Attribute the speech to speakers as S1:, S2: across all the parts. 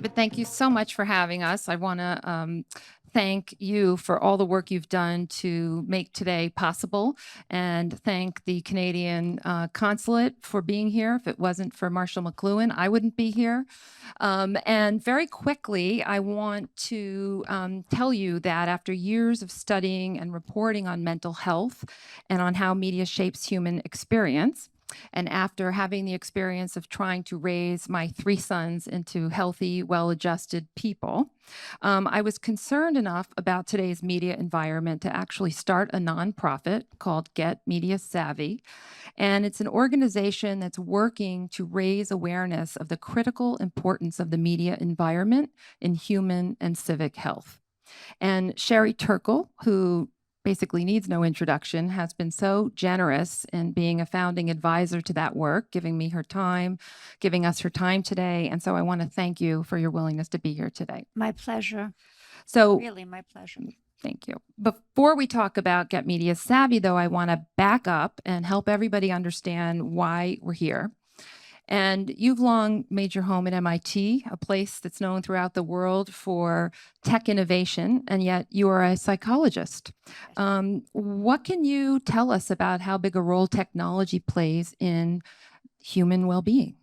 S1: David, thank you so much for having us. I want to thank you for all the work you've done to make today possible, and thank the Canadian consulate for being here. If it wasn't for Marshall McLuhan, I wouldn't be here. And very quickly, I want to tell you that after years of studying and reporting on mental health and on how media shapes human experience, and after having the experience of trying to raise my 3 sons into healthy, well-adjusted people, I was concerned enough about today's media environment to actually start a nonprofit called Get Media Savvy. And it's an organization that's working to raise awareness of the critical importance of the media environment in human and civic health. And Sherry Turkle, who basically needs no introduction, has been so generous in being a founding advisor to that work, giving me her time, giving us her time today. And so I want to thank you for your willingness to be here today.
S2: My pleasure.
S1: So
S2: Really, my pleasure.
S1: thank you. Before we talk about Get Media Savvy, though, I want to back up and help everybody understand why we're here. And you've long made your home at MIT, a place that's known throughout the world for tech innovation, and yet you are a psychologist. What can you tell us about how big a role technology plays in human well-being?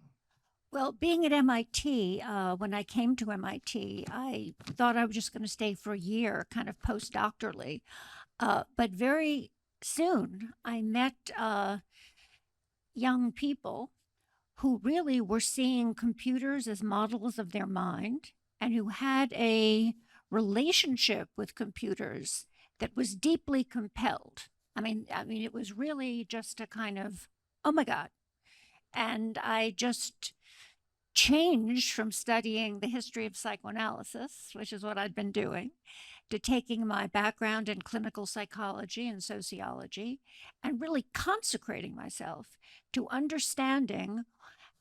S2: Well, being at MIT, when I came to MIT, I thought I was just going to stay for a year, kind of postdoctorally. But very soon, I met young people who really were seeing computers as models of their mind and who had a relationship with computers that was deeply compelled. I mean, it was really just a kind of, oh my God. And I just changed from studying the history of psychoanalysis, which is what I'd been doing, to taking my background in clinical psychology and sociology and really consecrating myself to understanding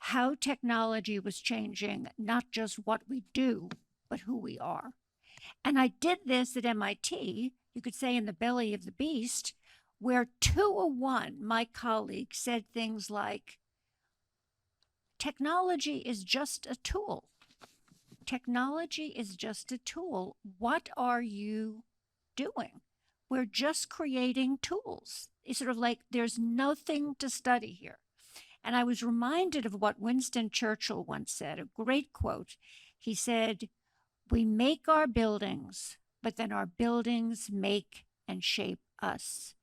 S2: how technology was changing not just what we do, but who we are. And I did this at MIT, you could say in the belly of the beast, where 201, my colleague, said things like, technology is just a tool. Technology is just a tool. What are you doing? We're just creating tools. It's sort of like there's nothing to study here. And I was reminded of what Winston Churchill once said, a great quote. He said, "We make our buildings, but then our buildings make and shape us."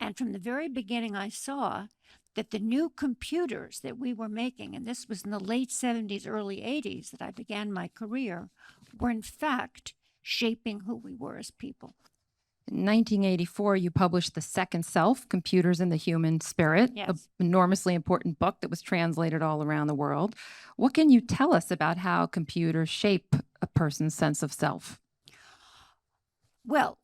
S2: And from the very beginning, I saw that the new computers that we were making, and this was in the late 70s, early 80s that I began my career, were in fact shaping who we were as people.
S1: In 1984, you published The Second Self, Computers and the Human Spirit,
S2: Yes.
S1: an enormously important book that was translated all around the world. What can you tell us about how computers shape a person's sense of self?
S2: Well,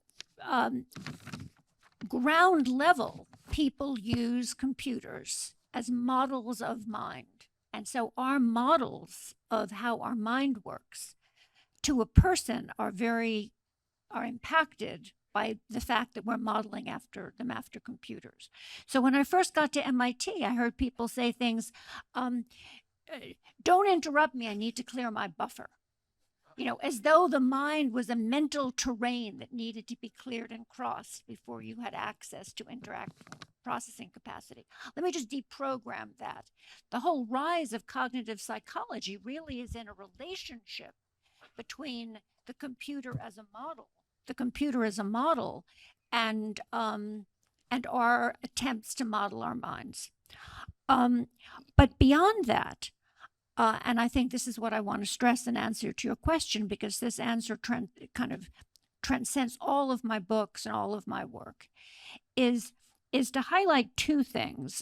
S2: ground level, people use computers as models of mind. And so our models of how our mind works to a person are impacted by the fact that we're modeling after them after computers. So when I first got to MIT, I heard people say things, don't interrupt me, I need to clear my buffer. You know, as though the mind was a mental terrain that needed to be cleared and crossed before you had access to interact processing capacity. Let me just deprogram that. The whole rise of cognitive psychology really is in a relationship between the computer as a model and our attempts to model our minds. But beyond that, and I think this is what I want to stress in answer to your question, because this answer kind of transcends all of my books and all of my work, is to highlight two things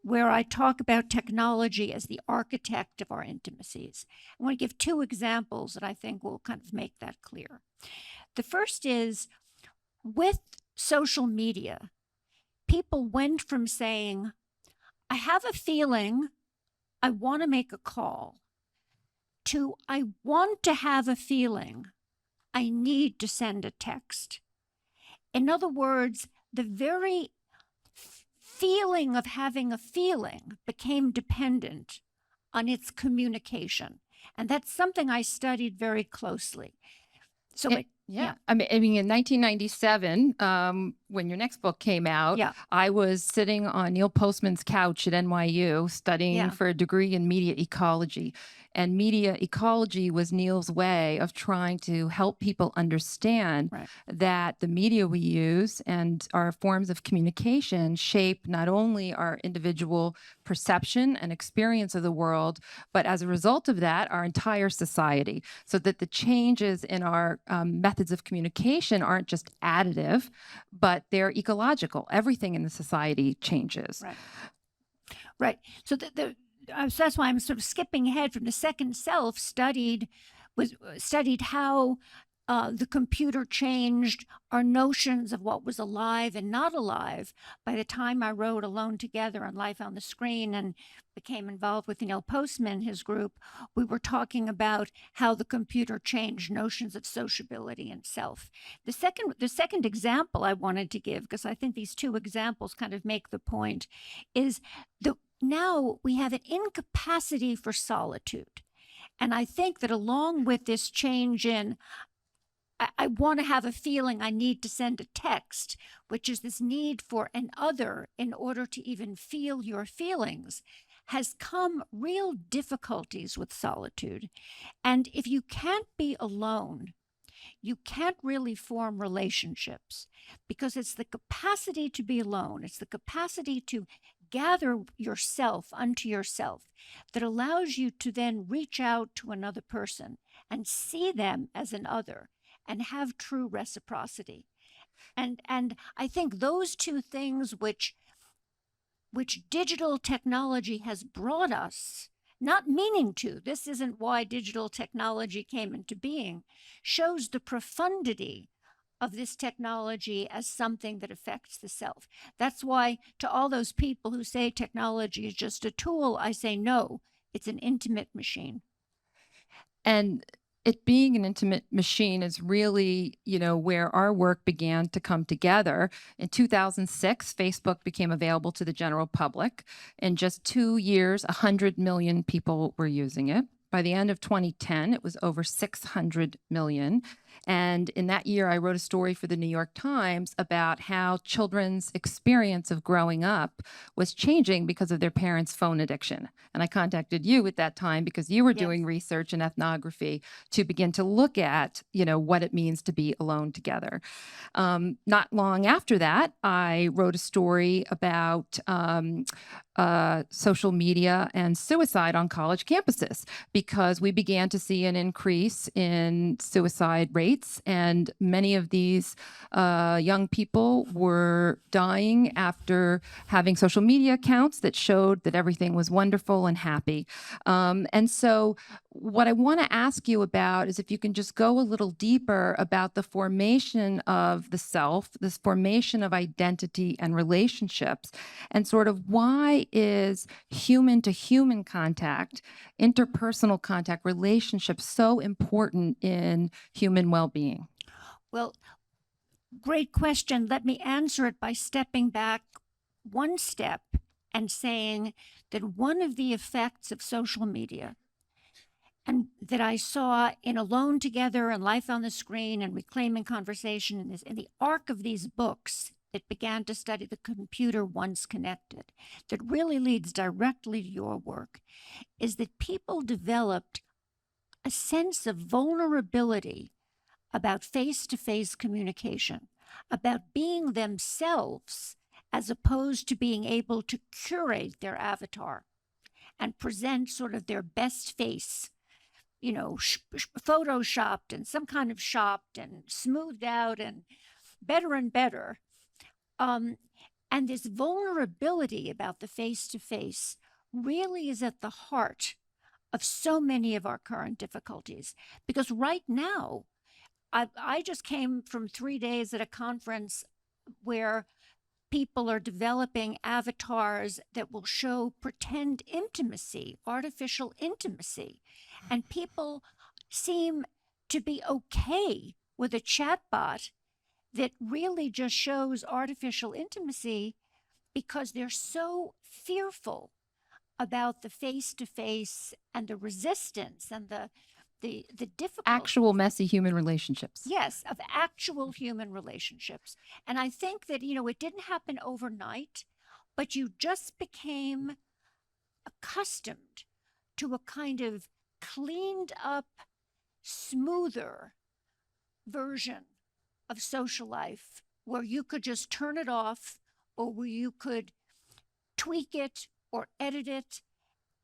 S2: where I talk about technology as the architect of our intimacies. I want to give two examples that I think will kind of make that clear. The first is, with social media, people went from saying, I have a feeling I want to make a call, to I want to have a feeling I need to send a text. In other words, the very feeling of having a feeling became dependent on its communication. And that's something I studied very closely. So
S1: Yeah. I mean, in 1997, when your next book came out,
S2: yeah,
S1: I was sitting on Neil Postman's couch at NYU studying
S2: yeah,
S1: for a degree in media ecology. And media ecology was Neil's way of trying to help people understand
S2: right,
S1: that the media we use and our forms of communication shape not only our individual perception and experience of the world, but as a result of that, our entire society. So that the changes in our methods of communication aren't just additive, but they're ecological. Everything in the society changes.
S2: right, right. So so that's why I'm sort of skipping ahead from the second self studied how the computer changed our notions of what was alive and not alive. By the time I wrote Alone Together and Life on the Screen and became involved with Neil Postman and his group, we were talking about how the computer changed notions of sociability and self. The second example I wanted to give, because I think these two examples kind of make the point, is now we have an incapacity for solitude. And I think that along with this change in I want to have a feeling I need to send a text, which is this need for an other in order to even feel your feelings, has come real difficulties with solitude. And if you can't be alone, you can't really form relationships because it's the capacity to be alone, it's the capacity to gather yourself unto yourself that allows you to then reach out to another person and see them as an other and have true reciprocity. And I think those two things which digital technology has brought us, not meaning to, this isn't why digital technology came into being, shows the profundity of this technology as something that affects the self. That's why to all those people who say technology is just a tool, I say no, it's an intimate machine.
S1: And it being an intimate machine is really, where our work began to come together. In 2006, Facebook became available to the general public. In just 2 years, 100 million people were using it. By the end of 2010, it was over 600 million. And in that year, I wrote a story for the New York Times about how children's experience of growing up was changing because of their parents' phone addiction. And I contacted you at that time because you were
S2: Yes.
S1: doing research and ethnography to begin to look at, what it means to be alone together. Not long after that, I wrote a story about social media and suicide on college campuses because we began to see an increase in suicide rates, and many of these young people were dying after having social media accounts that showed that everything was wonderful and happy. And so what I want to ask you about is if you can just go a little deeper about the formation of the self, this formation of identity and relationships, and sort of why is human to human contact, interpersonal contact, relationships so important in human well-being?
S2: Well, great question. Let me answer it by stepping back one step and saying that one of the effects of social media and that I saw in Alone Together and Life on the Screen and Reclaiming Conversation in the arc of these books that began to study the computer once connected, that really leads directly to your work, is that people developed a sense of vulnerability about face-to-face communication, about being themselves as opposed to being able to curate their avatar and present sort of their best face, photoshopped and some kind of shopped and smoothed out and better. And this vulnerability about the face-to-face really is at the heart of so many of our current difficulties. Because right now, I just came from 3 days at a conference where people are developing avatars that will show pretend intimacy, artificial intimacy. And people seem to be okay with a chatbot that really just shows artificial intimacy because they're so fearful about the face-to-face and the resistance and the difficulty.
S1: Actual messy human relationships.
S2: Yes, of actual human relationships. And I think that, it didn't happen overnight, but you just became accustomed to a kind of cleaned up, smoother version of social life where you could just turn it off, or where you could tweak it or edit it.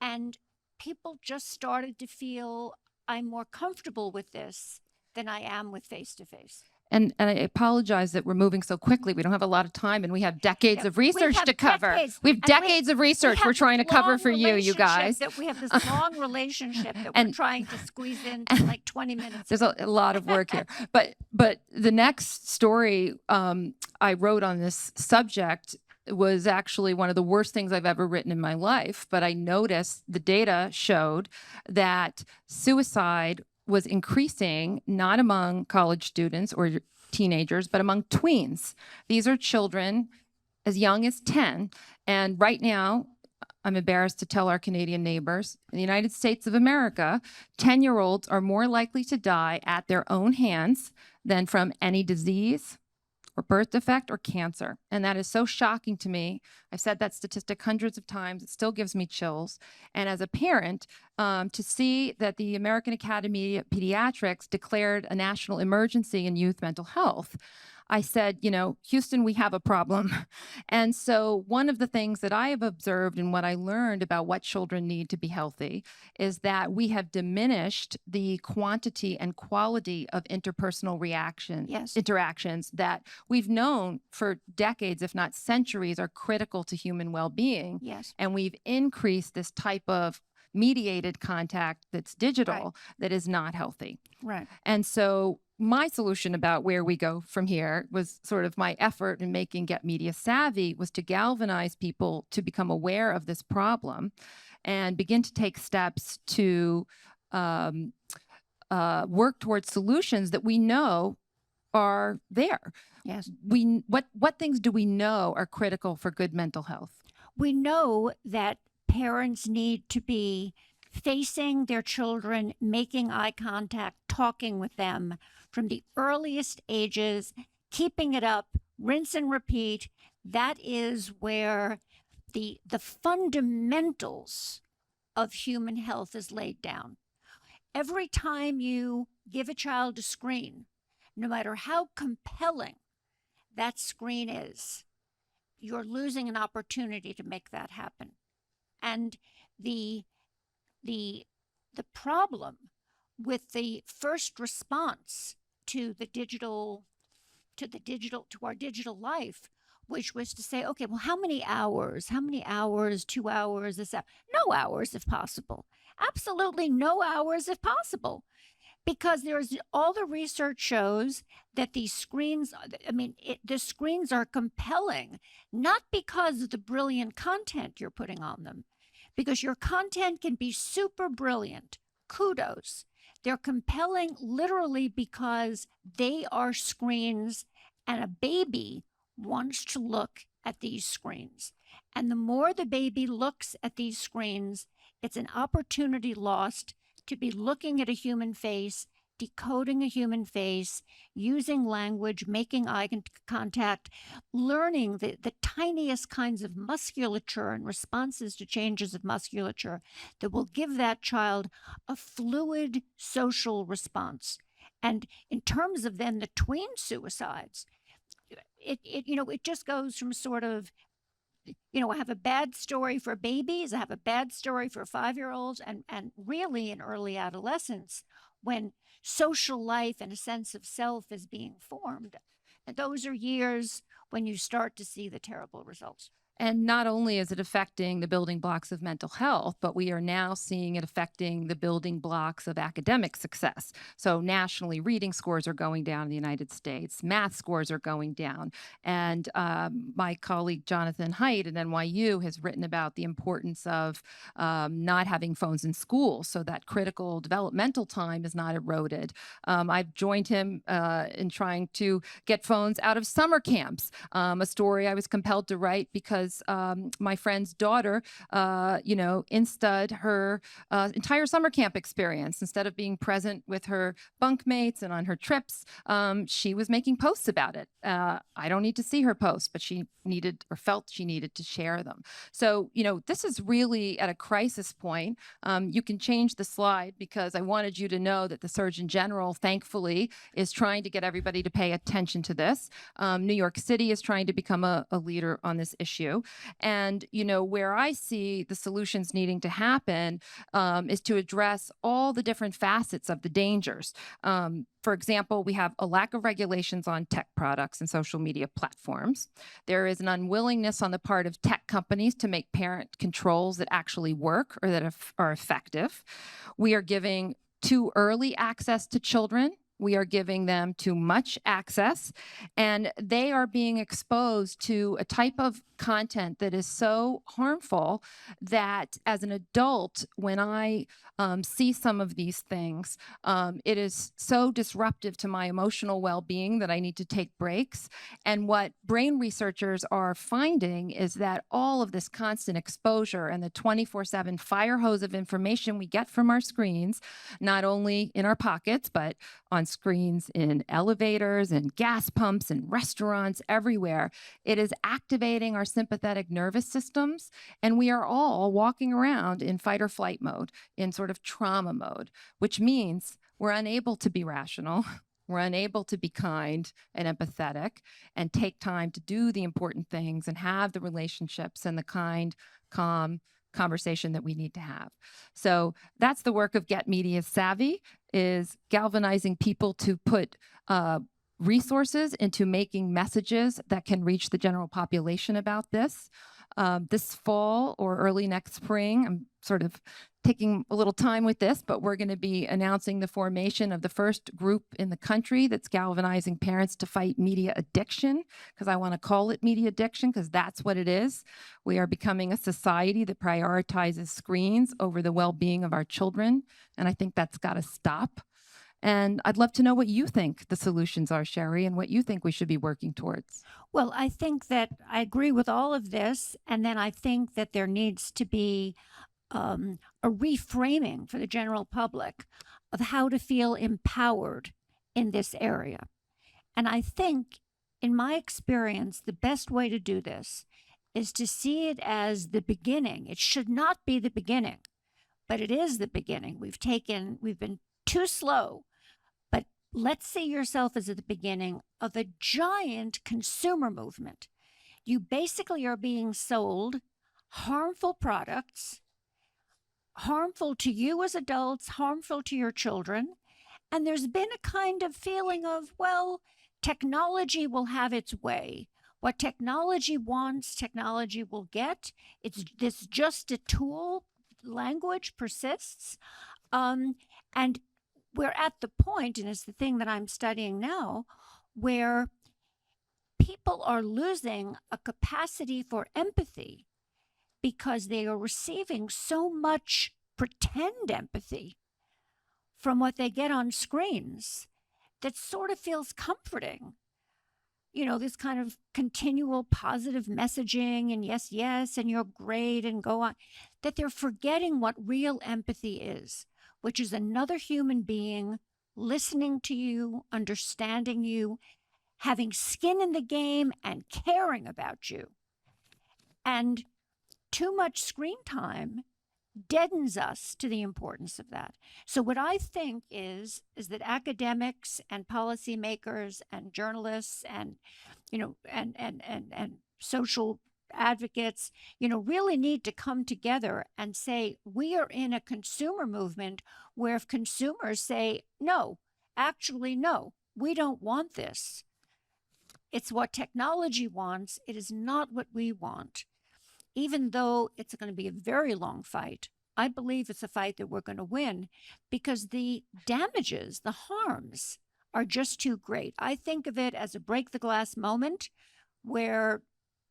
S2: And people just started to feel, I'm more comfortable with this than I am with face-to-face.
S1: And I apologize that we're moving so quickly. We don't have a lot of time, and we have decades of research to cover. We have decades of research we're trying to cover for you guys.
S2: We have this long relationship that we're trying to squeeze into like 20 minutes.
S1: There's a lot of work here. But the next story I wrote on this subject was actually one of the worst things I've ever written in my life. But I noticed the data showed that suicide was increasing not among college students or teenagers, but among tweens. These are children as young as 10. And right now, I'm embarrassed to tell our Canadian neighbors, in the United States of America, 10-year-olds are more likely to die at their own hands than from any disease or birth defect or cancer. And that is so shocking to me. I've said that statistic hundreds of times. It still gives me chills. And as a parent, to see that the American Academy of Pediatrics declared a national emergency in youth mental health, I said, Houston, we have a problem. And so one of the things that I have observed and what I learned about what children need to be healthy is that we have diminished the quantity and quality of interpersonal interactions that we've known for decades, if not centuries, are critical to human well-being.
S2: Yes.
S1: And we've increased this type of mediated contact that's digital, that is not healthy.
S2: Right.
S1: And so my solution about where we go from here was sort of my effort in making Get Media Savvy was to galvanize people to become aware of this problem and begin to take steps to work towards solutions that we know are there.
S2: Yes.
S1: What things do we know are critical for good mental health?
S2: We know that parents need to be facing their children, making eye contact, talking with them from the earliest ages, keeping it up, rinse and repeat. That is where the fundamentals of human health is laid down. Every time you give a child a screen, no matter how compelling that screen is, you're losing an opportunity to make that happen. And the problem with the first response to our digital life, which was to say, okay, well, how many hours, 2 hours, is that? No hours if possible. Absolutely no hours if possible. Because all the research shows that these screens, the screens are compelling, not because of the brilliant content you're putting on them, because your content can be super brilliant. Kudos. They're compelling literally because they are screens, and a baby wants to look at these screens. And the more the baby looks at these screens, it's an opportunity lost to be looking at a human face, decoding a human face, using language, making eye contact, learning the tiniest kinds of musculature and responses to changes of musculature that will give that child a fluid social response. And in terms of then the tween suicides, it just goes from sort of, I have a bad story for babies, I have a bad story for 5-year-olds, and really in early adolescence, when social life and a sense of self is being formed. And those are years when you start to see the terrible results.
S1: And not only is it affecting the building blocks of mental health, but we are now seeing it affecting the building blocks of academic success. So nationally, reading scores are going down in the United States. Math scores are going down. And my colleague, Jonathan Haidt at NYU, has written about the importance of not having phones in school so that critical developmental time is not eroded. I've joined him in trying to get phones out of summer camps, a story I was compelled to write because because my friend's daughter, instud her entire summer camp experience. Instead of being present with her bunkmates and on her trips, she was making posts about it. I don't need to see her posts, but she needed or felt she needed to share them. So, this is really at a crisis point. You can change the slide because I wanted you to know that the Surgeon General, thankfully, is trying to get everybody to pay attention to this. New York City is trying to become a leader on this issue. And, where I see the solutions needing to happen is to address all the different facets of the dangers. For example, we have a lack of regulations on tech products and social media platforms. There is an unwillingness on the part of tech companies to make parent controls that actually work or that are effective. We are giving too early access to children. We are giving them too much access, and they are being exposed to a type of content that is so harmful that as an adult, when I see some of these things, it is so disruptive to my emotional well-being that I need to take breaks. And what brain researchers are finding is that all of this constant exposure and the 24/7 fire hose of information we get from our screens, not only in our pockets, but on screens in elevators and gas pumps and restaurants everywhere, it is activating our sympathetic nervous systems. And we are all walking around in fight or flight mode, in sort of trauma mode, which means we're unable to be rational. We're unable to be kind and empathetic and take time to do the important things and have the relationships and the kind, calm conversation that we need to have. So that's the work of Get Media Savvy, is galvanizing people to put resources into making messages that can reach the general population about this. This fall or early next spring, I'm sort of taking a little time with this, but we're going to be announcing the formation of the first group in the country that's galvanizing parents to fight media addiction, because I want to call it media addiction because that's what it is. We are becoming a society that prioritizes screens over the well-being of our children, and I think that's got to stop. And I'd love to know what you think the solutions are, Sherry, and what you think we should be working towards.
S2: Well, I think that I agree with all of this. And then I think that there needs to be a reframing for the general public of how to feel empowered in this area. And I think, in my experience, the best way to do this is to see it as the beginning. It should not be the beginning, but it is the beginning. We've been too slow. But let's see yourself as at the beginning of a giant consumer movement. You basically are being sold harmful products, harmful to you as adults, harmful to your children. And there's been a kind of feeling of, well, technology will have its way. What technology wants, technology will get. It's this just a tool. Language persists. And we're at the point, and it's the thing that I'm studying now, where people are losing a capacity for empathy because they are receiving so much pretend empathy from what they get on screens that sort of feels comforting. This kind of continual positive messaging and yes, yes, and you're great and go on, that they're forgetting what real empathy is, which is another human being listening to you, understanding you, having skin in the game, and caring about you. And too much screen time deadens us to the importance of that. So what I think is that academics and policymakers and journalists and social advocates, really need to come together and say, we are in a consumer movement where if consumers say, no, actually, no, we don't want this. It's what technology wants. It is not what we want. Even though it's going to be a very long fight, I believe it's a fight that we're going to win because the damages, the harms are just too great. I think of it as a break the glass moment where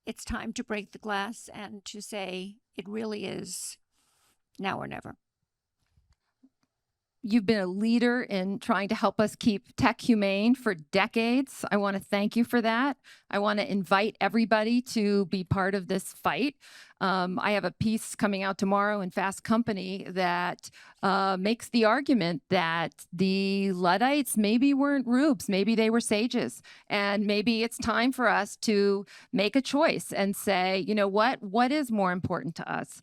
S2: it's time to break the glass and to say it really is now or never.
S1: You've been a leader in trying to help us keep tech humane for decades. I want to thank you for that. I want to invite everybody to be part of this fight. I have a piece coming out tomorrow in Fast Company that makes the argument that the Luddites maybe weren't rubes, maybe they were sages. And maybe it's time for us to make a choice and say, you know what is more important to us?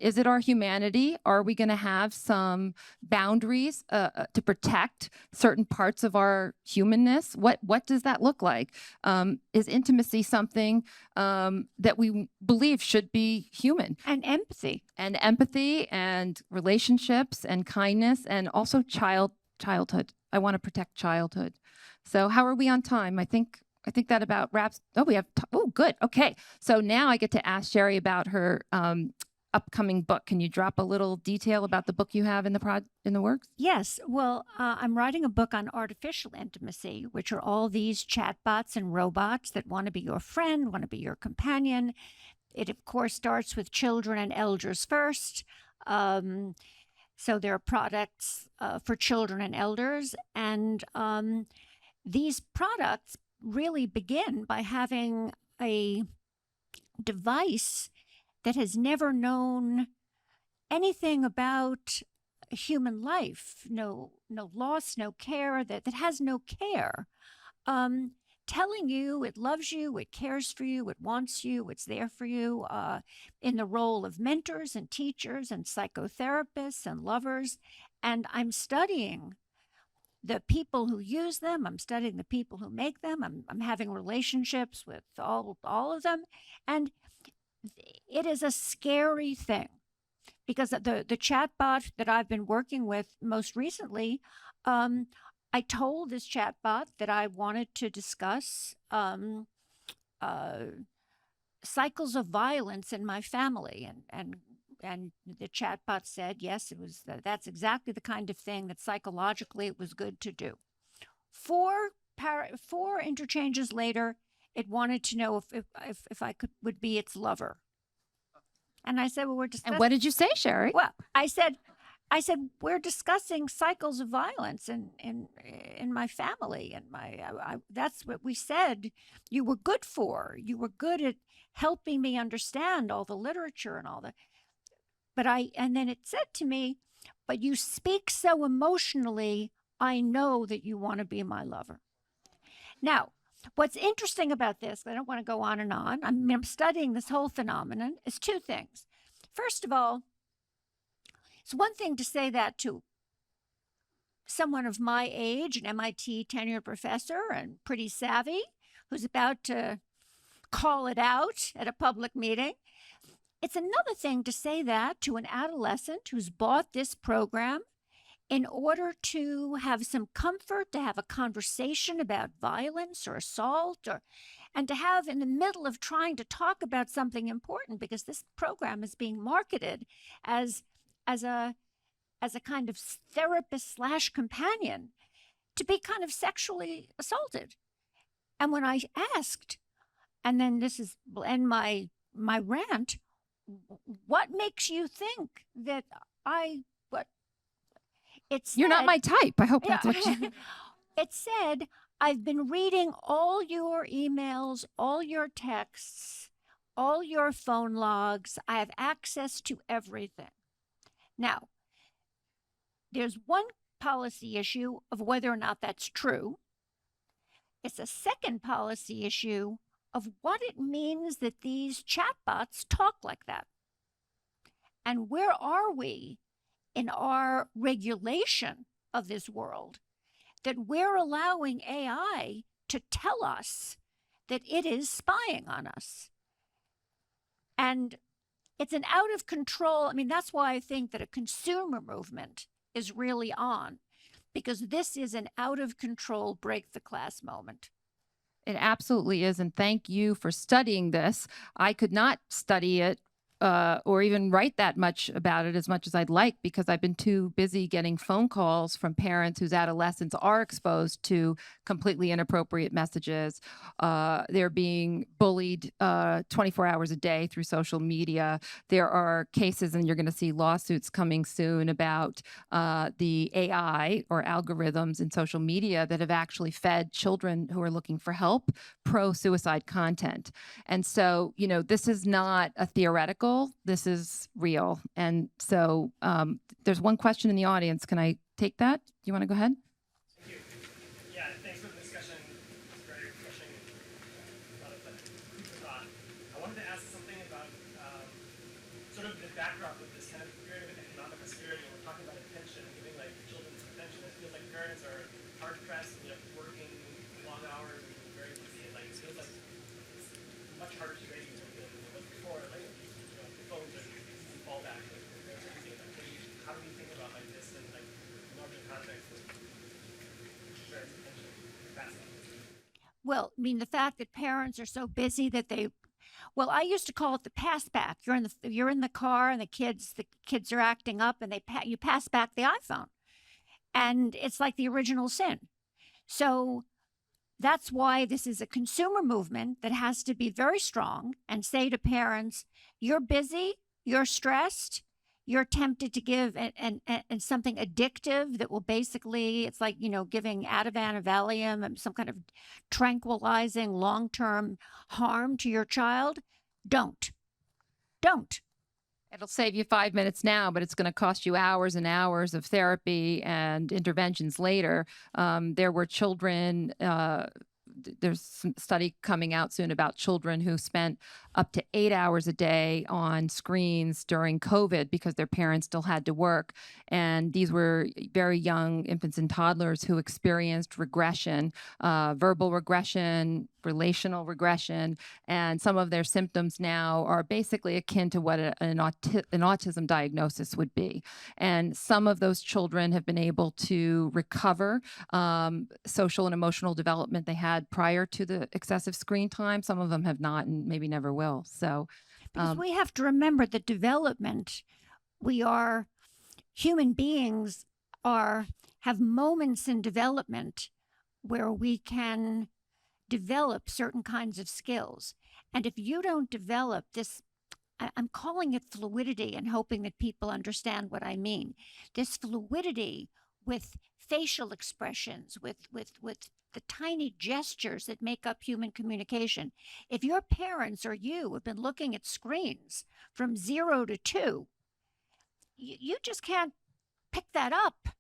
S1: Is it our humanity? Are we going to have some boundaries to protect certain parts of our humanness? What does that look like? Is intimacy something that we believe should be human?
S2: And empathy.
S1: And empathy and relationships and kindness and also childhood. I want to protect childhood. So how are we on time? I think that about wraps. Oh, we have. Oh, good. Okay. So now I get to ask Sherry about her upcoming book. Can you drop a little detail about the book you have in the works?
S2: Yes. Well, I'm writing a book on artificial intimacy, which are all these chatbots and robots that want to be your friend, want to be your companion. It, of course, starts with children and elders first. So there are products for children and elders. And these products really begin by having a device that has never known anything about human life, no loss, no care, that has no care, telling you it loves you, it cares for you, it wants you, it's there for you, in the role of mentors and teachers and psychotherapists and lovers. And I'm studying the people who use them. I'm studying the people who make them. I'm having relationships with all of them. And it is a scary thing because the chatbot that I've been working with most recently, I told this chatbot that I wanted to discuss cycles of violence in my family, and the chatbot said yes, that's exactly the kind of thing that psychologically it was good to do. Four interchanges later, it wanted to know if I would be its lover. And I said, well, we're discussing.
S1: And what did you say, Sherry?
S2: Well, I said we're discussing cycles of violence in my family, and that's what we said you were good for. You were good at helping me understand all the literature and all the. And then it said to me, but you speak so emotionally, I know that you want to be my lover. Now, what's interesting about this, I don't want to go on and on, I'm studying this whole phenomenon, is two things. First of all, it's one thing to say that to someone of my age, an MIT tenured professor and pretty savvy, who's about to call it out at a public meeting. It's another thing to say that to an adolescent who's bought this program in order to have some comfort, to have a conversation about violence or assault, and to have in the middle of trying to talk about something important, because this program is being marketed as a kind of therapist / companion, to be kind of sexually assaulted. And when I asked, and then this is end my rant, what makes you think that
S1: You're not my type. I hope that's what you.
S2: It said, I've been reading all your emails, all your texts, all your phone logs. I have access to everything. Now, there's one policy issue of whether or not that's true. It's a second policy issue of what it means that these chatbots talk like that. And where are we in our regulation of this world that we're allowing AI to tell us that it is spying on us? And it's an out of control. I mean, that's why I think that a consumer movement is really on, because this is an out of control, break the class moment.
S1: It absolutely is. And thank you for studying this. I could not study it or even write that much about it as much as I'd like, because I've been too busy getting phone calls from parents whose adolescents are exposed to completely inappropriate messages. They're being bullied 24 hours a day through social media. There are cases, and you're going to see lawsuits coming soon about the AI or algorithms in social media that have actually fed children who are looking for help pro-suicide content. And so, this is not a theoretical, this is real. And so there's one question in the audience. Can I take that? Do you want to go ahead?
S3: Thank you. Yeah, thanks for the discussion. It's very refreshing. A lot of food for thought. I wanted to ask something about sort of the backdrop of this kind of period of economic austerity. We're talking about attention, giving like children some attention. It feels like parents are hard pressed and working long hours and very busy. And like it feels like it's much harder to raise than it was before. Like the phones are easy fallback. How do we think about like this in like larger context of parents' attention capacity?
S2: Well, I mean, the fact that parents are so busy that well, I used to call it the pass back. You're in the car and the kids are acting up, and you pass back the iPhone, and it's like the original sin. So that's why this is a consumer movement that has to be very strong and say to parents, you're busy, you're stressed, you're tempted to give and something addictive that will basically, it's like, giving Ativan or Valium, some kind of tranquilizing long-term harm to your child. Don't.
S1: It'll save you 5 minutes now, but it's going to cost you hours and hours of therapy and interventions later. There were children, there's some study coming out soon about children who spent up to 8 hours a day on screens during COVID because their parents still had to work. And these were very young infants and toddlers who experienced regression, verbal regression, relational regression, and some of their symptoms now are basically akin to what an autism diagnosis would be. And some of those children have been able to recover social and emotional development they had prior to the excessive screen time. Some of them have not and maybe never will. So,
S2: because we have to remember that development, human beings have moments in development where we can develop certain kinds of skills. And if you don't develop this, I'm calling it fluidity and hoping that people understand what I mean. This fluidity with facial expressions, with the tiny gestures that make up human communication. If your parents or you have been looking at screens from 0 to 2, you just can't pick that up,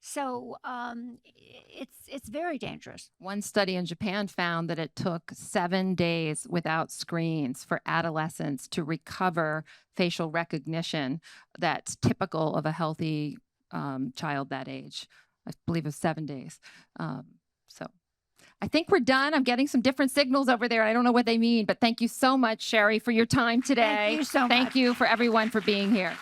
S2: So it's very dangerous.
S1: One study in Japan found that it took 7 days without screens for adolescents to recover facial recognition that's typical of a healthy child that age. I believe it was 7 days. So I think we're done. I'm getting some different signals over there. I don't know what they mean, but thank you so much, Sherry, for your time today.
S2: Thank you so much.
S1: Thank you for everyone for being here.